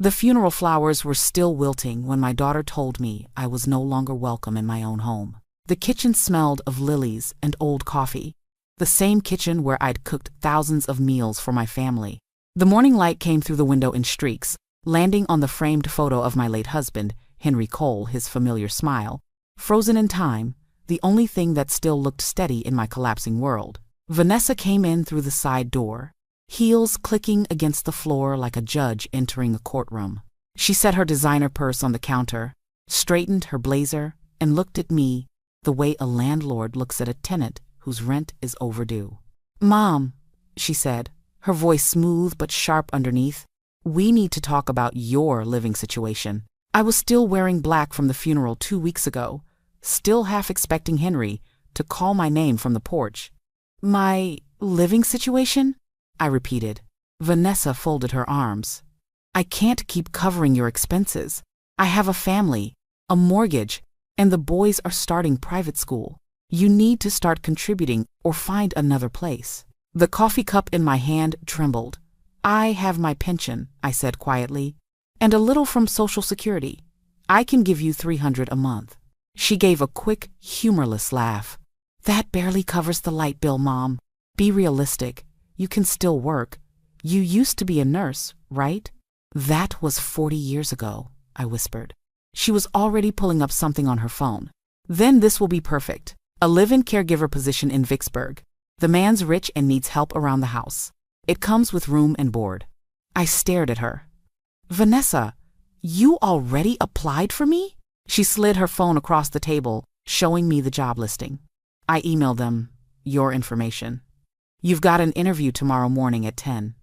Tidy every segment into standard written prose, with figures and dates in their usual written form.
The funeral flowers were still wilting when my daughter told me I was no longer welcome in my own home. The kitchen smelled of lilies and old coffee, the same kitchen where I'd cooked thousands of meals for my family. The morning light came through the window in streaks, landing on the framed photo of my late husband, Henry Cole, his familiar smile. Frozen in time, the only thing that still looked steady in my collapsing world. Vanessa came in through the side door, heels clicking against the floor like a judge entering a courtroom. She set her designer purse on the counter, straightened her blazer, and looked at me the way a landlord looks at a tenant whose rent is overdue. "Mom," she said, her voice smooth but sharp underneath, "we need to talk about your living situation." I was still wearing black from the funeral 2 weeks ago, still half expecting Henry to call my name from the porch. "My living situation?" I repeated. Vanessa folded her arms. "I can't keep covering your expenses. I have a family, a mortgage, and the boys are starting private school. You need to start contributing or find another place." The coffee cup in my hand trembled. "I have my pension," I said quietly, "and a little from Social Security. I can give you $300 a month." She gave a quick, humorless laugh. "That barely covers the light bill, Mom. Be realistic. You can still work. You used to be a nurse, right?" "That was 40 years ago," I whispered. She was already pulling up something on her phone. "Then this will be perfect. A live-in caregiver position in Vicksburg. The man's rich and needs help around the house. It comes with room and board." I stared at her. "Vanessa, you already applied for me?" She slid her phone across the table, showing me the job listing. I emailed them your information. "You've got an interview tomorrow morning at 10.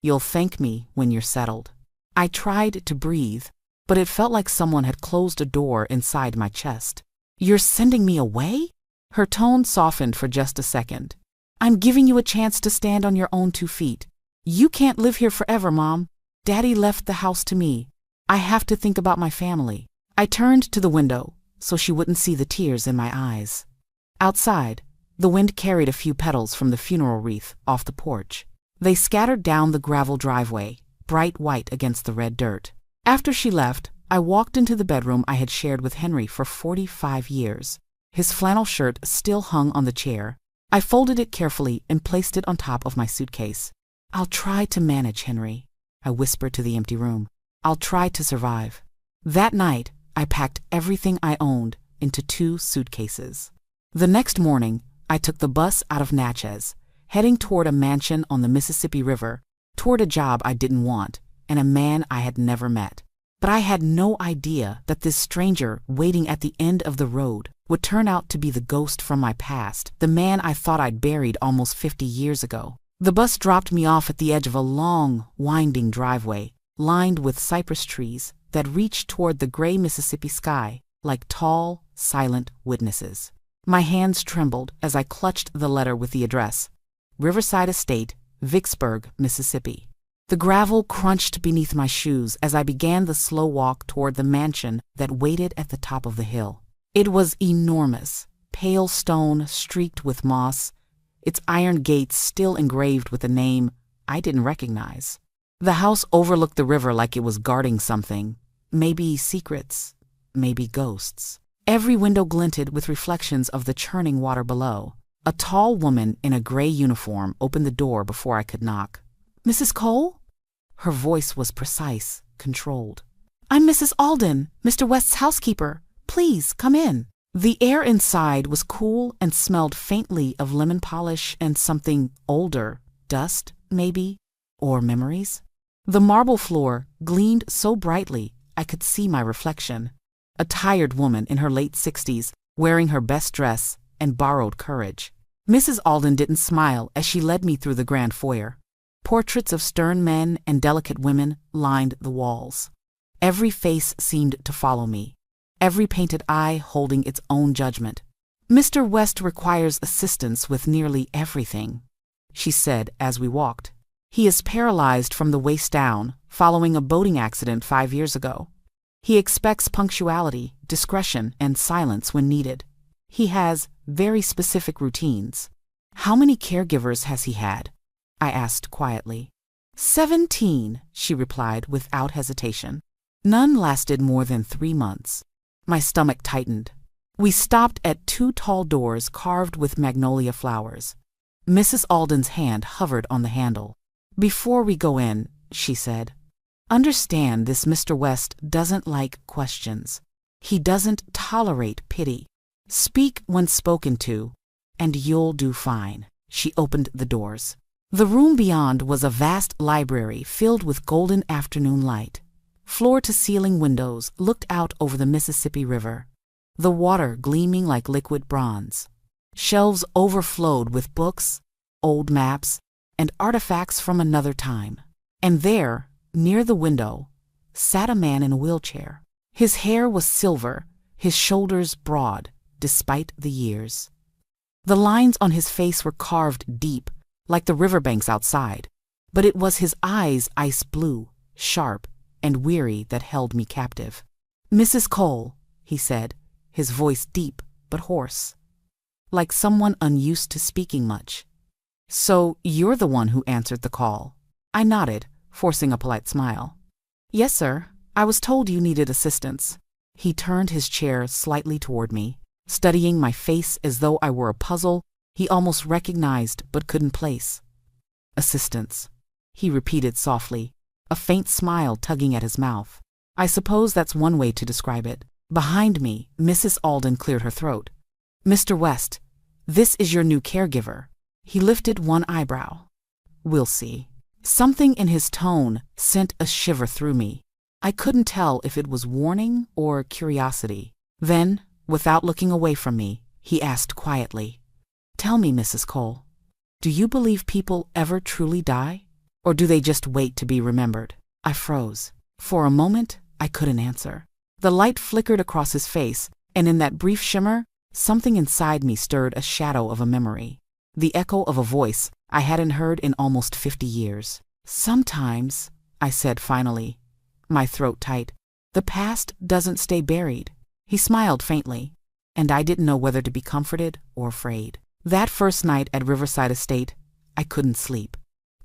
You'll thank me when you're settled." I tried to breathe, but it felt like someone had closed a door inside my chest. "You're sending me away?" Her tone softened for just a second. "I'm giving you a chance to stand on your own 2 feet. You can't live here forever, Mom. Daddy left the house to me. I have to think about my family." I turned to the window so she wouldn't see the tears in my eyes. Outside, the wind carried a few petals from the funeral wreath off the porch. They scattered down the gravel driveway, bright white against the red dirt. After she left, I walked into the bedroom I had shared with Henry for 45 years. His flannel shirt still hung on the chair. I folded it carefully and placed it on top of my suitcase. "I'll try to manage, Henry," I whispered to the empty room. "I'll try to survive." That night, I packed everything I owned into 2 suitcases. The next morning, I took the bus out of Natchez, heading toward a mansion on the Mississippi River, toward a job I didn't want, and a man I had never met. But I had no idea that this stranger waiting at the end of the road would turn out to be the ghost from my past, the man I thought I'd buried almost 50 years ago. The bus dropped me off at the edge of a long, winding driveway, lined with cypress trees that reached toward the gray Mississippi sky like tall, silent witnesses. My hands trembled as I clutched the letter with the address: Riverside Estate, Vicksburg, Mississippi. The gravel crunched beneath my shoes as I began the slow walk toward the mansion that waited at the top of the hill. It was enormous, pale stone streaked with moss, its iron gates still engraved with a name I didn't recognize. The house overlooked the river like it was guarding something, maybe secrets, maybe ghosts. Every window glinted with reflections of the churning water below. A tall woman in a gray uniform opened the door before I could knock. "Mrs. Cole?" Her voice was precise, controlled. "I'm Mrs. Alden, Mr. West's housekeeper. Please, come in." The air inside was cool and smelled faintly of lemon polish and something older, dust, maybe, or memories. The marble floor gleamed so brightly I could see my reflection. A tired woman in her late 60s, wearing her best dress and borrowed courage. Mrs. Alden didn't smile as she led me through the grand foyer. Portraits of stern men and delicate women lined the walls. Every face seemed to follow me, every painted eye holding its own judgment. "Mr. West requires assistance with nearly everything," she said as we walked. "He is paralyzed from the waist down, following a boating accident 5 years ago. He expects punctuality, discretion, and silence when needed. He has very specific routines." "How many caregivers has he had?" I asked quietly. 17, she replied without hesitation. None lasted more than 3 months. My stomach tightened. We stopped at 2 tall doors carved with magnolia flowers. Mrs. Alden's hand hovered on the handle. "Before we go in," she said, "understand this Mr. West doesn't like questions. He doesn't tolerate pity. Speak when spoken to, and you'll do fine." She opened the doors. The room beyond was a vast library filled with golden afternoon light. Floor-to-ceiling windows looked out over the Mississippi River, the water gleaming like liquid bronze. Shelves overflowed with books, old maps, and artifacts from another time. And there, near the window, sat a man in a wheelchair. His hair was silver, his shoulders broad, despite the years. The lines on his face were carved deep, like the riverbanks outside, but it was his eyes ice blue, sharp, and weary that held me captive. "Mrs. Cole," he said, his voice deep but hoarse, like someone unused to speaking much. "So you're the one who answered the call." I nodded, forcing a polite smile. "Yes, sir. I was told you needed assistance." He turned his chair slightly toward me, studying my face as though I were a puzzle he almost recognized but couldn't place. "Assistance," he repeated softly, a faint smile tugging at his mouth. "I suppose that's one way to describe it." Behind me, Mrs. Alden cleared her throat. "Mr. West, this is your new caregiver." He lifted one eyebrow. "We'll see." Something in his tone sent a shiver through me. I couldn't tell if it was warning or curiosity. Then, without looking away from me, he asked quietly, "Tell me, Mrs. Cole, do you believe people ever truly die? Or do they just wait to be remembered?" I froze. For a moment, I couldn't answer. The light flickered across his face, and in that brief shimmer, something inside me stirred a shadow of a memory. The echo of a voice I hadn't heard in almost 50 years. "Sometimes," I said finally, my throat tight, "the past doesn't stay buried." He smiled faintly, and I didn't know whether to be comforted or afraid. That first night at Riverside Estate, I couldn't sleep.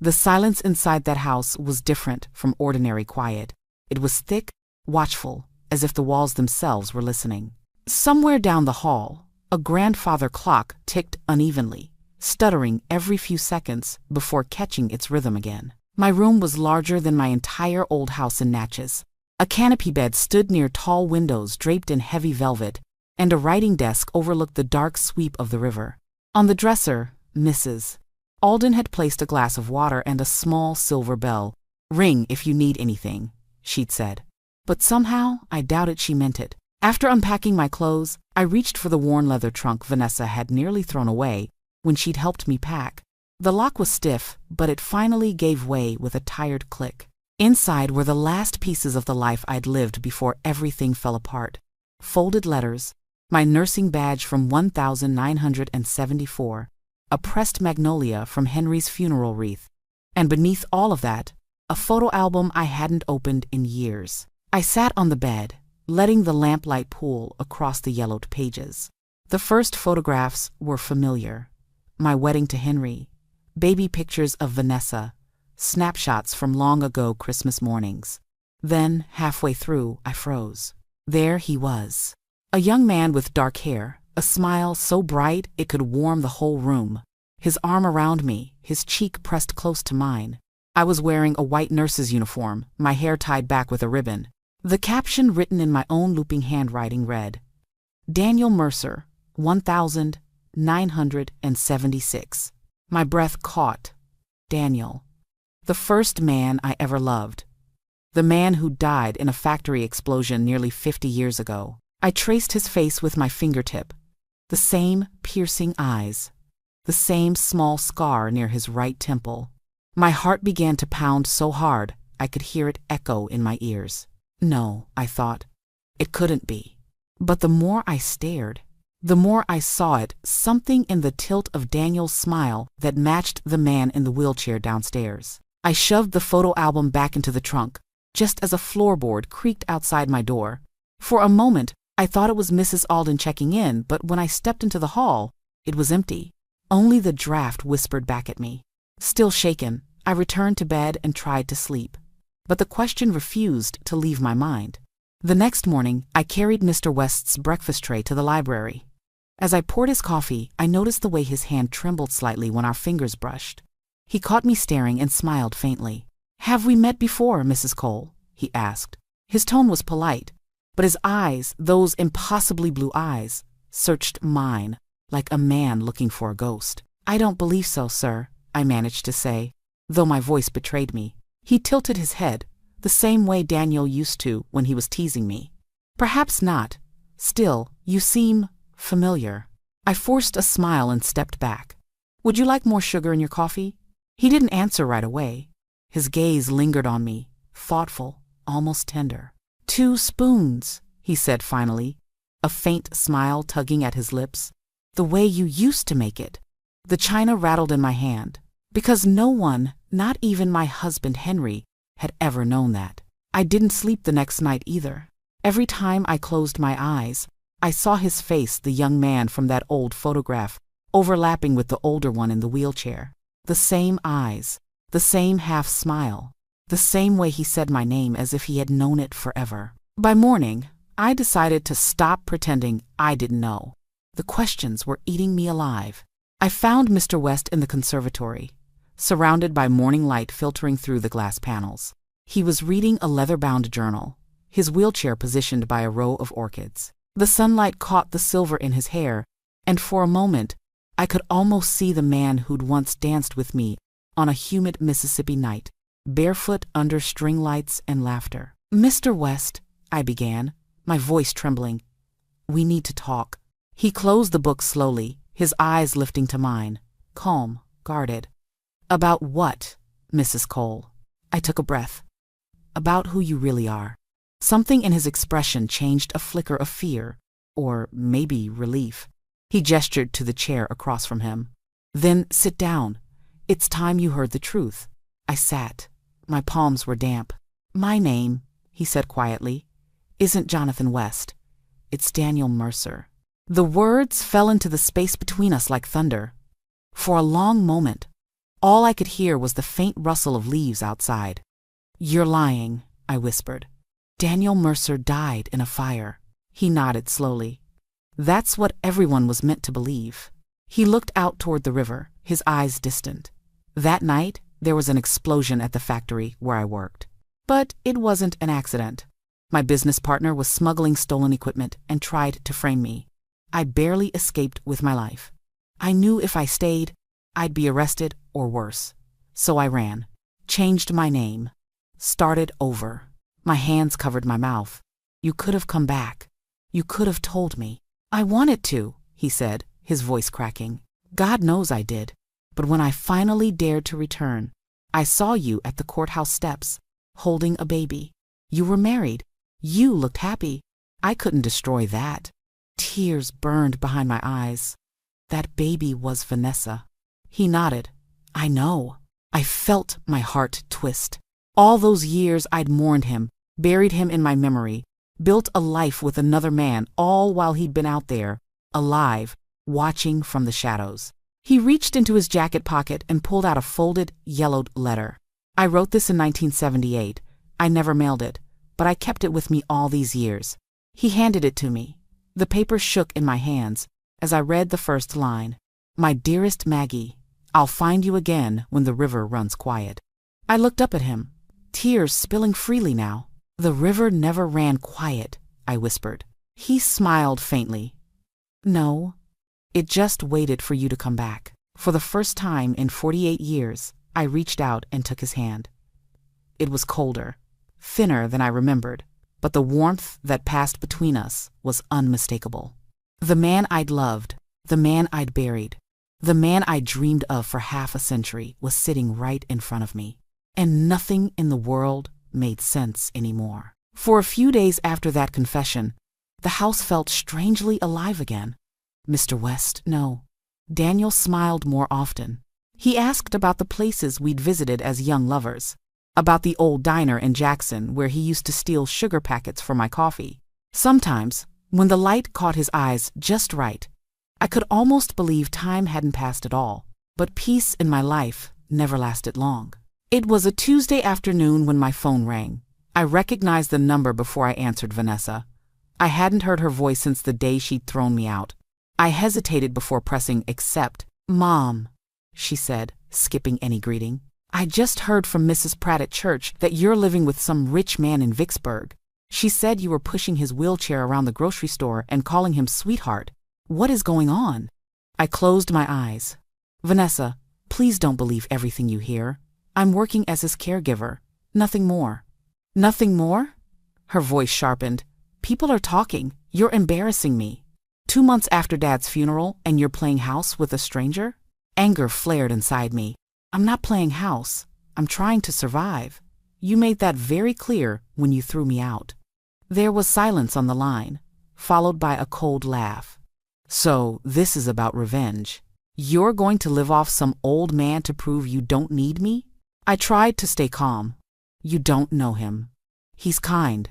The silence inside that house was different from ordinary quiet. It was thick, watchful, as if the walls themselves were listening. Somewhere down the hall, a grandfather clock ticked unevenly, stuttering every few seconds before catching its rhythm again. My room was larger than my entire old house in Natchez. A canopy bed stood near tall windows draped in heavy velvet, and a writing desk overlooked the dark sweep of the river. On the dresser, Mrs. Alden had placed a glass of water and a small silver bell. "Ring if you need anything," she'd said. But somehow, I doubted she meant it. After unpacking my clothes, I reached for the worn leather trunk Vanessa had nearly thrown away when she'd helped me pack. The lock was stiff, but it finally gave way with a tired click. Inside were the last pieces of the life I'd lived before everything fell apart. Folded letters, my nursing badge from 1974, a pressed magnolia from Henry's funeral wreath, and beneath all of that, a photo album I hadn't opened in years. I sat on the bed, letting the lamplight pool across the yellowed pages. The first photographs were familiar. My wedding to Henry, baby pictures of Vanessa, snapshots from long ago Christmas mornings. Then, halfway through, I froze. There he was. A young man with dark hair, a smile so bright it could warm the whole room. His arm around me, his cheek pressed close to mine. I was wearing a white nurse's uniform, my hair tied back with a ribbon. The caption written in my own looping handwriting read, "Daniel Mercer, 1976. My breath caught. Daniel. The first man I ever loved. The man who died in a factory explosion nearly 50 years ago. I traced his face with my fingertip. The same piercing eyes. The same small scar near his right temple. My heart began to pound so hard I could hear it echo in my ears. No, I thought. It couldn't be. But the more I stared, the more I saw it, something in the tilt of Daniel's smile that matched the man in the wheelchair downstairs. I shoved the photo album back into the trunk, just as a floorboard creaked outside my door. For a moment, I thought it was Mrs. Alden checking in, but when I stepped into the hall, it was empty. Only the draft whispered back at me. Still shaken, I returned to bed and tried to sleep. But the question refused to leave my mind. The next morning, I carried Mr. West's breakfast tray to the library. As I poured his coffee, I noticed the way his hand trembled slightly when our fingers brushed. He caught me staring and smiled faintly. "Have we met before, Mrs. Cole?" he asked. His tone was polite, but his eyes, those impossibly blue eyes, searched mine like a man looking for a ghost. "I don't believe so, sir," I managed to say, though my voice betrayed me. He tilted his head, the same way Daniel used to when he was teasing me. "Perhaps not. Still, you seem familiar." I forced a smile and stepped back. "Would you like more sugar in your coffee?" He didn't answer right away. His gaze lingered on me, thoughtful, almost tender. "2 spoons," he said finally, a faint smile tugging at his lips. "The way you used to make it." The china rattled in my hand, because no one, not even my husband Henry, had ever known that. I didn't sleep the next night either. Every time I closed my eyes, I saw his face, the young man from that old photograph, overlapping with the older one in the wheelchair. The same eyes, the same half smile, the same way he said my name as if he had known it forever. By morning, I decided to stop pretending I didn't know. The questions were eating me alive. I found Mr. West in the conservatory, surrounded by morning light filtering through the glass panels. He was reading a leather-bound journal, his wheelchair positioned by a row of orchids. The sunlight caught the silver in his hair, and for a moment, I could almost see the man who'd once danced with me on a humid Mississippi night, barefoot under string lights and laughter. "Mr. West," I began, my voice trembling, "we need to talk." He closed the book slowly, his eyes lifting to mine, calm, guarded. "About what, Mrs. Cole?" I took a breath. "About who you really are." Something in his expression changed, a flicker of fear, or maybe relief. He gestured to the chair across from him. "Then sit down. It's time you heard the truth." I sat. My palms were damp. "My name," he said quietly, "isn't Jonathan West. It's Daniel Mercer." The words fell into the space between us like thunder. For a long moment, all I could hear was the faint rustle of leaves outside. "You're lying," I whispered. "Daniel Mercer died in a fire." He nodded slowly. "That's what everyone was meant to believe." He looked out toward the river, his eyes distant. "That night, there was an explosion at the factory where I worked. But it wasn't an accident. My business partner was smuggling stolen equipment and tried to frame me. I barely escaped with my life. I knew if I stayed, I'd be arrested or worse. So I ran, changed my name, started over. My hands covered my mouth. "You could have come back. You could have told me." "I wanted to," he said, his voice cracking. "God knows I did. But when I finally dared to return, I saw you at the courthouse steps, holding a baby. You were married. You looked happy. I couldn't destroy that." Tears burned behind my eyes. "That baby was Vanessa." He nodded. "I know." I felt my heart twist. All those years I'd mourned him, buried him in my memory, built a life with another man, all while he'd been out there, alive, watching from the shadows. He reached into his jacket pocket and pulled out a folded, yellowed letter. "I wrote this in 1978. I never mailed it, but I kept it with me all these years." He handed it to me. The paper shook in my hands as I read the first line. "My dearest Maggie, I'll find you again when the river runs quiet." I looked up at him, tears spilling freely now. "The river never ran quiet," I whispered. He smiled faintly. "No, it just waited for you to come back." For the first time in 48 years, I reached out and took his hand. It was colder, thinner than I remembered, but the warmth that passed between us was unmistakable. The man I'd loved, the man I'd buried, the man I dreamed of for half a century was sitting right in front of me. And nothing in the world made sense anymore. For a few days after that confession, the house felt strangely alive again. "Mr. West, no." Daniel smiled more often. He asked about the places we'd visited as young lovers, about the old diner in Jackson where he used to steal sugar packets for my coffee. Sometimes, when the light caught his eyes just right, I could almost believe time hadn't passed at all. But peace in my life never lasted long. It was a Tuesday afternoon when my phone rang. I recognized the number before I answered Vanessa. I hadn't heard her voice since the day she'd thrown me out. I hesitated before pressing accept. "Mom," she said, skipping any greeting. "I just heard from Mrs. Pratt at church that you're living with some rich man in Vicksburg. She said you were pushing his wheelchair around the grocery store and calling him sweetheart. What is going on?" I closed my eyes. "Vanessa, please don't believe everything you hear. I'm working as his caregiver. Nothing more." "Nothing more?" Her voice sharpened. "People are talking. You're embarrassing me. 2 months after Dad's funeral and you're playing house with a stranger?" Anger flared inside me. "I'm not playing house. I'm trying to survive. You made that very clear when you threw me out." There was silence on the line, followed by a cold laugh. "So this is about revenge. You're going to live off some old man to prove you don't need me?" I tried to stay calm. "You don't know him. He's kind,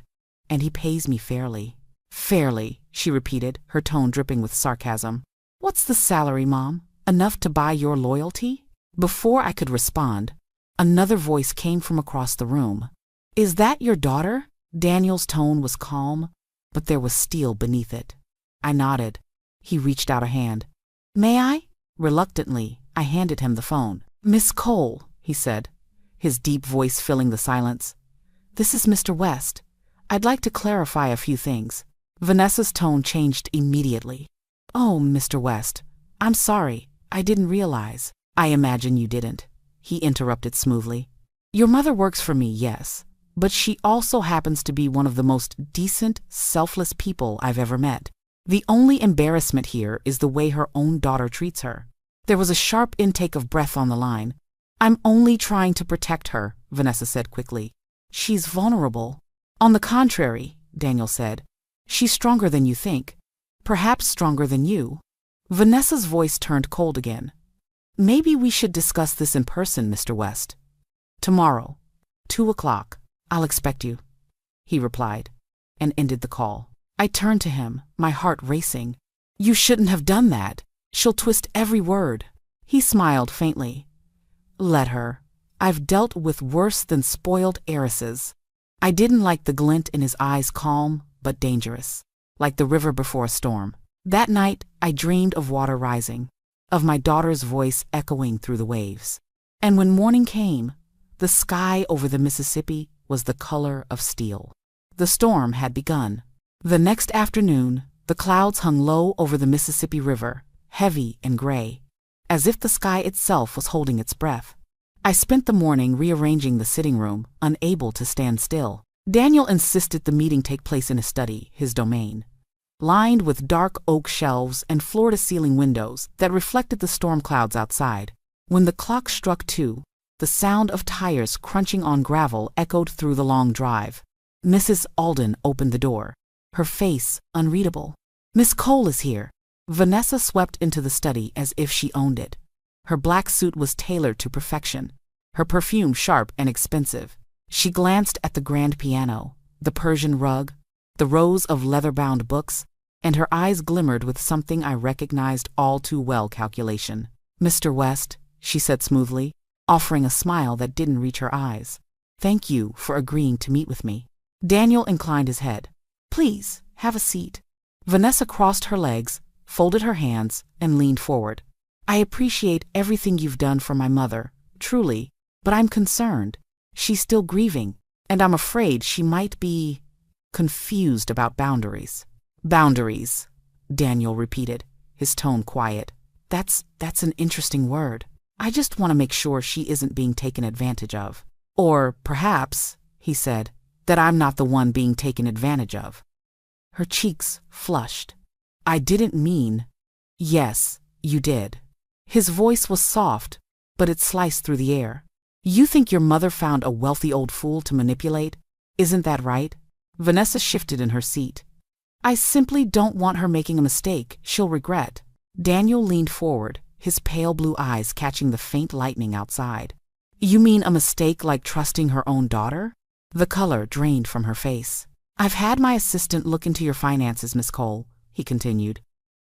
and he pays me fairly." "Fairly," she repeated, her tone dripping with sarcasm. "What's the salary, Mom? Enough to buy your loyalty?" Before I could respond, another voice came from across the room. "Is that your daughter?" Daniel's tone was calm, but there was steel beneath it. I nodded. He reached out a hand. "May I?" Reluctantly, I handed him the phone. "Miss Cole," he said, his deep voice filling the silence. "This is Mr. West. I'd like to clarify a few things." Vanessa's tone changed immediately. "Oh, Mr. West, I'm sorry. I didn't realize." "I imagine you didn't," he interrupted smoothly. "Your mother works for me, yes, but she also happens to be one of the most decent, selfless people I've ever met. The only embarrassment here is the way her own daughter treats her." There was a sharp intake of breath on the line. "I'm only trying to protect her," Vanessa said quickly. "She's vulnerable." "On the contrary," Daniel said, "she's stronger than you think. Perhaps stronger than you." Vanessa's voice turned cold again. "Maybe we should discuss this in person, Mr. West. Tomorrow, 2 o'clock. I'll expect you," he replied, and ended the call. I turned to him, my heart racing. "You shouldn't have done that. She'll twist every word." He smiled faintly. "Let her. I've dealt with worse than spoiled heiresses." I didn't like the glint in his eyes, calm but dangerous, like the river before a storm. That night, I dreamed of water rising, of my daughter's voice echoing through the waves. And when morning came, the sky over the Mississippi was the color of steel. The storm had begun. The next afternoon, the clouds hung low over the Mississippi River, heavy and gray, as if the sky itself was holding its breath. I spent the morning rearranging the sitting room, unable to stand still. Daniel insisted the meeting take place in his study, his domain, lined with dark oak shelves and floor-to-ceiling windows that reflected the storm clouds outside. When the clock struck 2, the sound of tires crunching on gravel echoed through the long drive. Mrs. Alden opened the door, her face unreadable. "Miss Cole is here." Vanessa swept into the study as if she owned it. Her black suit was tailored to perfection, her perfume sharp and expensive. She glanced at the grand piano, the Persian rug, the rows of leather-bound books, and her eyes glimmered with something I recognized all too well: calculation. "Mr. West," she said smoothly, offering a smile that didn't reach her eyes. "Thank you for agreeing to meet with me." Daniel inclined his head. "Please, have a seat." Vanessa crossed her legs, folded her hands, and leaned forward. "I appreciate everything you've done for my mother, truly, but I'm concerned. She's still grieving, and I'm afraid she might be confused about boundaries." "Boundaries," Daniel repeated, his tone quiet. That's an interesting word. I just want to make sure she isn't being taken advantage of." "Or perhaps," he said, "that I'm not the one being taken advantage of." Her cheeks flushed. "I didn't mean—" "Yes, you did." His voice was soft, but it sliced through the air. "You think your mother found a wealthy old fool to manipulate? Isn't that right?" Vanessa shifted in her seat. "I simply don't want her making a mistake she'll regret." Daniel leaned forward, his pale blue eyes catching the faint lightning outside. "You mean a mistake like trusting her own daughter?" The color drained from her face. "I've had my assistant look into your finances, Miss Cole," he continued.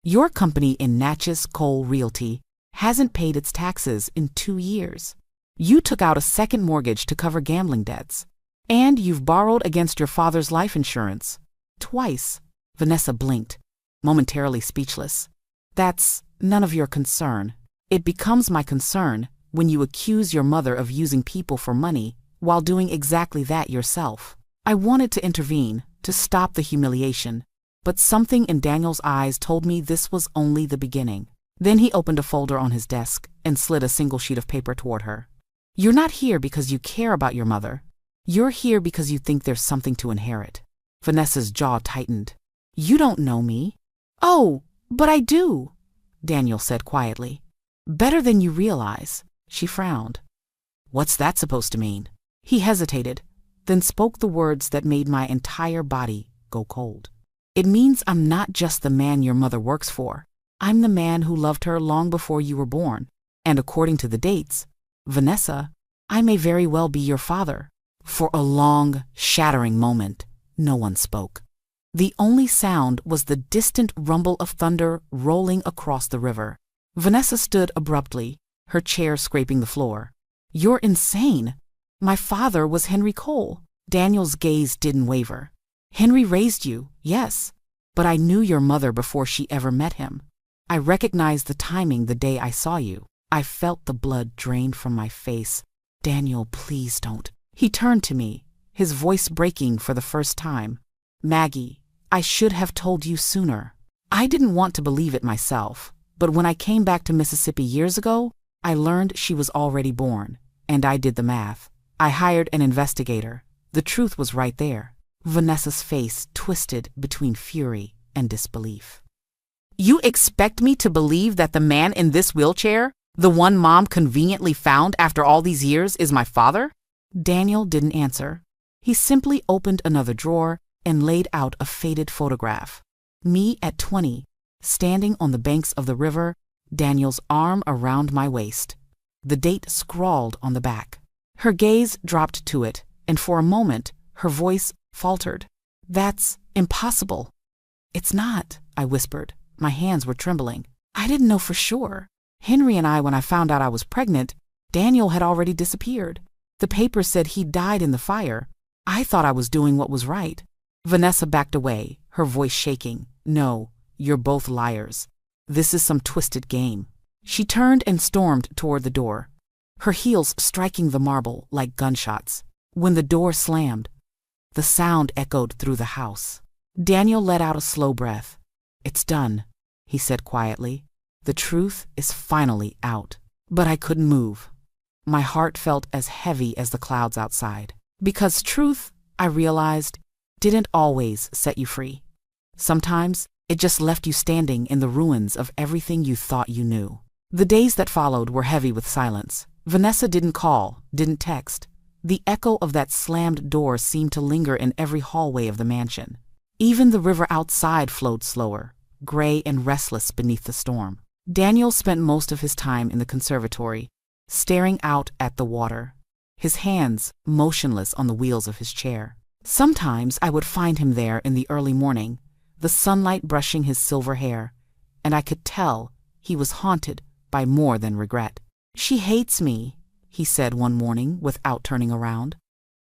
"Your company in Natchez Cole Realty hasn't paid its taxes in 2 years. You took out a second mortgage to cover gambling debts. And you've borrowed against your father's life insurance. Twice. Vanessa blinked, momentarily speechless. That's none of your concern. It becomes my concern when you accuse your mother of using people for money while doing exactly that yourself. I wanted to intervene, to stop the humiliation, but something in Daniel's eyes told me this was only the beginning. Then he opened a folder on his desk and slid a single sheet of paper toward her. You're not here because you care about your mother. You're here because you think there's something to inherit. Vanessa's jaw tightened. You don't know me. Oh, but I do, Daniel said quietly. Better than you realize. She frowned. What's that supposed to mean? He hesitated, then spoke the words that made my entire body go cold. It means I'm not just the man your mother works for. I'm the man who loved her long before you were born. And according to the dates, Vanessa, I may very well be your father. For a long, shattering moment, no one spoke. The only sound was the distant rumble of thunder rolling across the river. Vanessa stood abruptly, her chair scraping the floor. You're insane. My father was Henry Cole. Daniel's gaze didn't waver. Henry raised you, yes, but I knew your mother before she ever met him. I recognized the timing the day I saw you. I felt the blood drain from my face. Daniel, please don't. He turned to me, his voice breaking for the first time. Maggie, I should have told you sooner. I didn't want to believe it myself, but when I came back to Mississippi years ago, I learned she was already born, and I did the math. I hired an investigator. The truth was right there. Vanessa's face twisted between fury and disbelief. You expect me to believe that the man in this wheelchair, the one Mom conveniently found after all these years, is my father? Daniel didn't answer. He simply opened another drawer and laid out a faded photograph. Me at 20, standing on the banks of the river, Daniel's arm around my waist. The date scrawled on the back. Her gaze dropped to it, and for a moment, her voice faltered. That's impossible. It's not, I whispered. My hands were trembling. I didn't know for sure. Henry and I, when I found out I was pregnant, Daniel had already disappeared. The paper said he died in the fire. I thought I was doing what was right. Vanessa backed away, her voice shaking. No, you're both liars. This is some twisted game. She turned and stormed toward the door, her heels striking the marble like gunshots. When the door slammed, the sound echoed through the house. Daniel let out a slow breath. It's done, he said quietly. The truth is finally out. But I couldn't move. My heart felt as heavy as the clouds outside. Because truth, I realized, didn't always set you free. Sometimes it just left you standing in the ruins of everything you thought you knew. The days that followed were heavy with silence. Vanessa didn't call, didn't text. The echo of that slammed door seemed to linger in every hallway of the mansion. Even the river outside flowed slower, gray and restless beneath the storm. Daniel spent most of his time in the conservatory, staring out at the water, his hands motionless on the wheels of his chair. Sometimes I would find him there in the early morning, the sunlight brushing his silver hair, and I could tell he was haunted by more than regret. She hates me, he said one morning without turning around.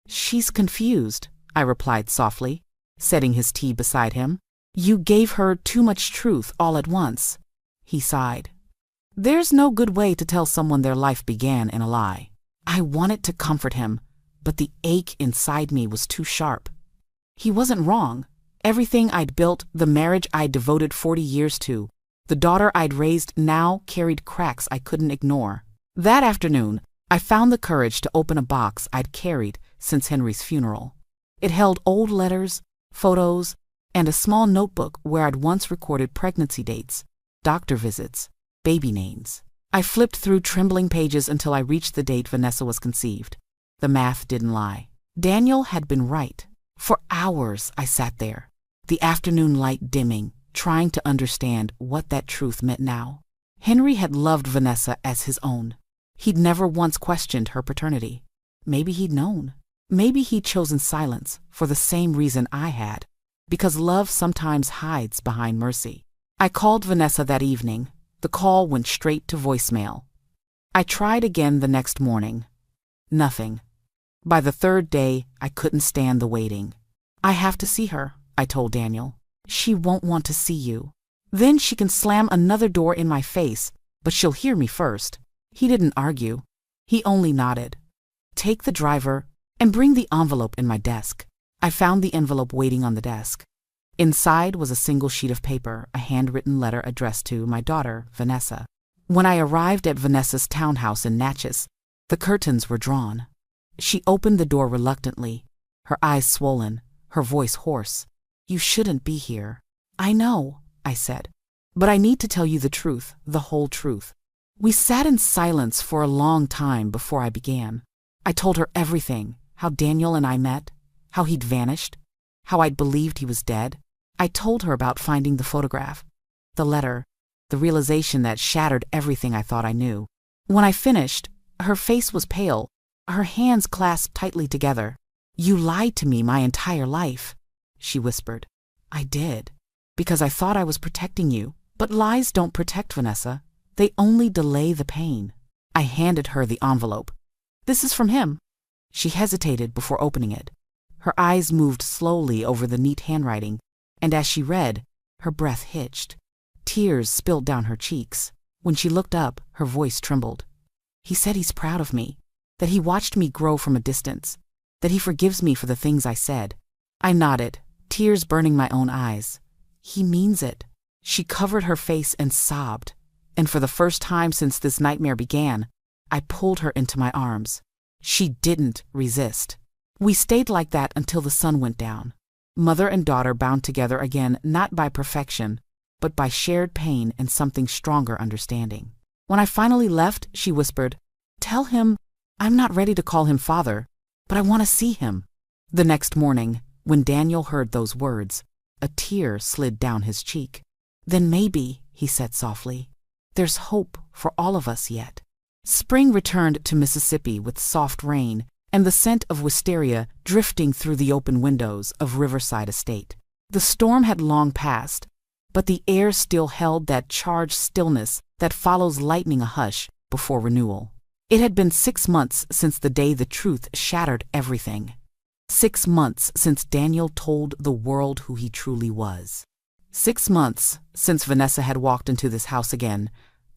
She's confused, I replied softly, setting his tea beside him. You gave her too much truth all at once, he sighed. There's no good way to tell someone their life began in a lie. I wanted to comfort him, but the ache inside me was too sharp. He wasn't wrong. Everything I'd built, the marriage I'd devoted 40 years to, the daughter I'd raised now carried cracks I couldn't ignore. That afternoon, I found the courage to open a box I'd carried since Henry's funeral. It held old letters, photos, and a small notebook where I'd once recorded pregnancy dates, doctor visits, baby names. I flipped through trembling pages until I reached the date Vanessa was conceived. The math didn't lie. Daniel had been right. For hours I sat there, the afternoon light dimming, trying to understand what that truth meant now. Henry had loved Vanessa as his own. He'd never once questioned her paternity. Maybe he'd known. Maybe he'd chosen silence for the same reason I had, because love sometimes hides behind mercy. I called Vanessa that evening. The call went straight to voicemail. I tried again the next morning, Nothing. By the third day, I couldn't stand the waiting. I have to see her, I told Daniel. She won't want to see you. Then she can slam another door in my face, but she'll hear me first. He didn't argue. He only nodded. Take the driver and bring the envelope in my desk. I found the envelope waiting on the desk. Inside was a single sheet of paper, a handwritten letter addressed to my daughter, Vanessa. When I arrived at Vanessa's townhouse in Natchez, the curtains were drawn. She opened the door reluctantly, her eyes swollen, her voice hoarse. You shouldn't be here. I know, I said. But I need to tell you the truth, the whole truth. We sat in silence for a long time before I began. I told her everything, how Daniel and I met, how he'd vanished, how I'd believed he was dead. I told her about finding the photograph, the letter, the realization that shattered everything I thought I knew. When I finished, her face was pale, her hands clasped tightly together. You lied to me my entire life, she whispered. I did, because I thought I was protecting you. But lies don't protect, Vanessa. They only delay the pain. I handed her the envelope. This is from him. She hesitated before opening it. Her eyes moved slowly over the neat handwriting, and as she read, her breath hitched. Tears spilled down her cheeks. When she looked up, her voice trembled. He said he's proud of me, that he watched me grow from a distance, that he forgives me for the things I said. I nodded, tears burning my own eyes. He means it. She covered her face and sobbed, and for the first time since this nightmare began, I pulled her into my arms. She didn't resist. We stayed like that until the sun went down. Mother and daughter bound together again, not by perfection, but by shared pain and something stronger understanding. When I finally left, she whispered, Tell him I'm not ready to call him father, but I want to see him. The next morning, when Daniel heard those words, a tear slid down his cheek. Then maybe, he said softly, there's hope for all of us yet. Spring returned to Mississippi with soft rain and the scent of wisteria drifting through the open windows of Riverside Estate. The storm had long passed, but the air still held that charged stillness that follows lightning a hush before renewal. It had been 6 months since the day the truth shattered everything. 6 months since Daniel told the world who he truly was. 6 months since Vanessa had walked into this house again,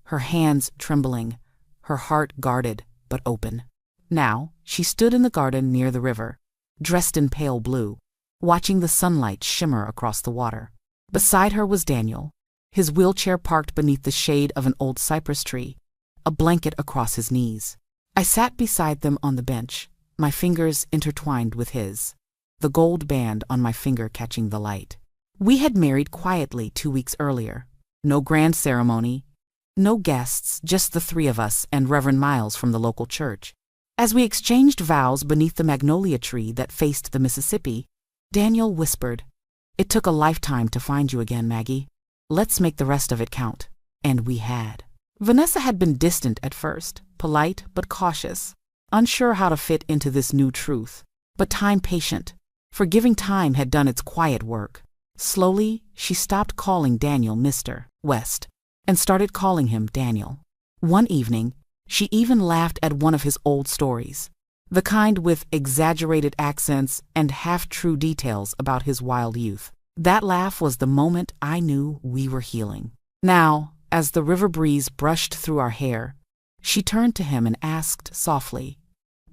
her hands trembling, her heart guarded but open. Now, she stood in the garden near the river, dressed in pale blue, watching the sunlight shimmer across the water. Beside her was Daniel, his wheelchair parked beneath the shade of an old cypress tree, a blanket across his knees. I sat beside them on the bench, my fingers intertwined with his, the gold band on my finger catching the light. We had married quietly 2 weeks earlier. No grand ceremony, no guests, just the 3 of us and Reverend Miles from the local church. As we exchanged vows beneath the magnolia tree that faced the Mississippi, Daniel whispered, It took a lifetime to find you again, Maggie. Let's make the rest of it count. And we had. Vanessa had been distant at first, polite but cautious, unsure how to fit into this new truth, but time patient. Forgiving time had done its quiet work. Slowly, she stopped calling Daniel Mr. West and started calling him Daniel. One evening, she even laughed at one of his old stories, the kind with exaggerated accents and half-true details about his wild youth. That laugh was the moment I knew we were healing. Now, as the river breeze brushed through our hair, she turned to him and asked softly,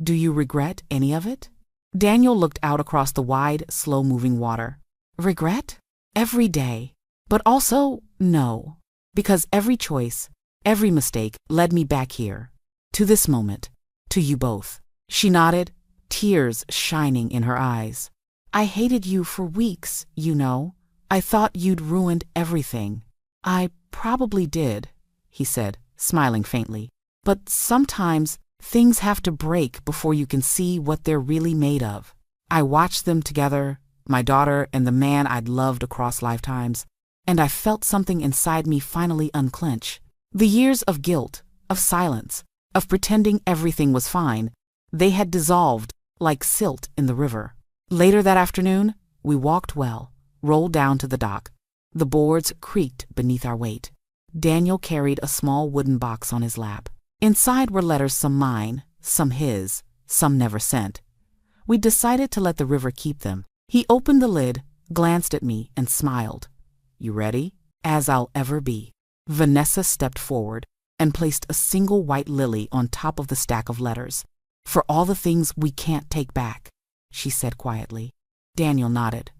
Do you regret any of it? Daniel looked out across the wide, slow-moving water. Regret? Every day. But also, no. Because every choice, every mistake led me back here. To this moment. To you both. She nodded, tears shining in her eyes. I hated you for weeks, you know. I thought you'd ruined everything. I probably did, he said, smiling faintly. But sometimes things have to break before you can see what they're really made of. I watched them together, my daughter and the man I'd loved across lifetimes, and I felt something inside me finally unclench. The years of guilt, of silence, of pretending everything was fine, they had dissolved like silt in the river. Later that afternoon, we walked well, rolled down to the dock. The boards creaked beneath our weight. Daniel carried a small wooden box on his lap. Inside were letters, some mine, some his, some never sent. We decided to let the river keep them. He opened the lid, glanced at me, and smiled. You ready? As I'll ever be. Vanessa stepped forward and placed a single white lily on top of the stack of letters. For all the things we can't take back, she said quietly. Daniel nodded.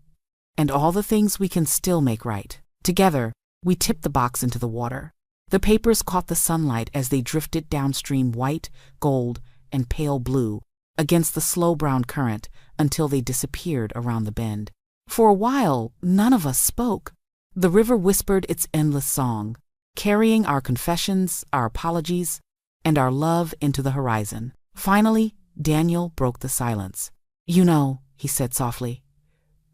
And all the things we can still make right. Together, we tipped the box into the water. The papers caught the sunlight as they drifted downstream, white, gold, and pale blue, against the slow brown current until they disappeared around the bend. For a while, none of us spoke. The river whispered its endless song, carrying our confessions, our apologies, and our love into the horizon. Finally, Daniel broke the silence. You know, he said softly,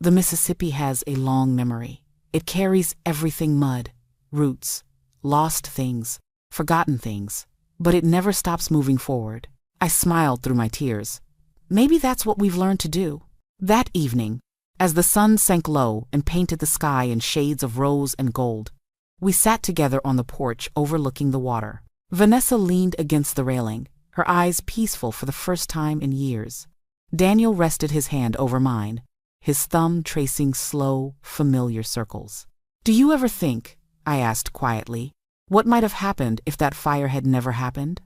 the Mississippi has a long memory. It carries everything: mud, roots, lost things, forgotten things. But it never stops moving forward. I smiled through my tears. Maybe that's what we've learned to do. That evening, as the sun sank low and painted the sky in shades of rose and gold, we sat together on the porch overlooking the water. Vanessa leaned against the railing, her eyes peaceful for the first time in years. Daniel rested his hand over mine, his thumb tracing slow, familiar circles. Do you ever think, I asked quietly, what might have happened if that fire had never happened?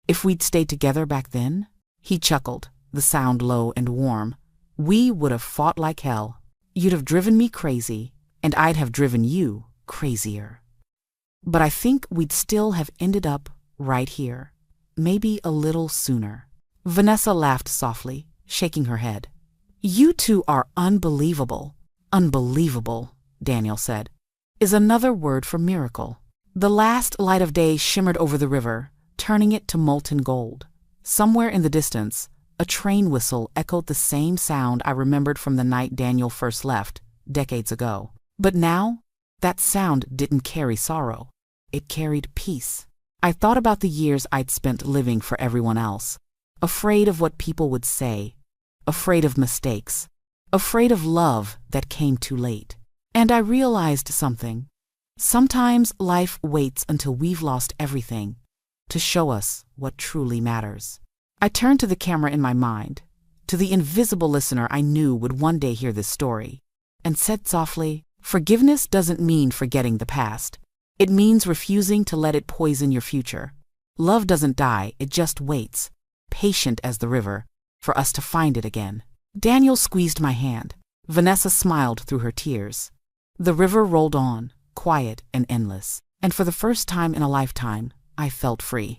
If we'd stayed together back then? He chuckled, the sound low and warm. We would have fought like hell. You'd have driven me crazy, and I'd have driven you crazier. But I think we'd still have ended up right here, maybe a little sooner. Vanessa laughed softly, shaking her head. You two are unbelievable. Unbelievable, Daniel said, is another word for miracle. The last light of day shimmered over the river, turning it to molten gold. Somewhere in the distance, a train whistle echoed the same sound I remembered from the night Daniel first left, decades ago. But now, that sound didn't carry sorrow. It carried peace. I thought about the years I'd spent living for everyone else, afraid of what people would say, afraid of mistakes, afraid of love that came too late. And I realized something. Sometimes life waits until we've lost everything to show us what truly matters. I turned to the camera in my mind, to the invisible listener I knew would one day hear this story, and said softly, forgiveness doesn't mean forgetting the past. It means refusing to let it poison your future. Love doesn't die, it just waits, patient as the river, for us to find it again. Daniel squeezed my hand. Vanessa smiled through her tears. The river rolled on, quiet and endless, and for the first time in a lifetime, I felt free.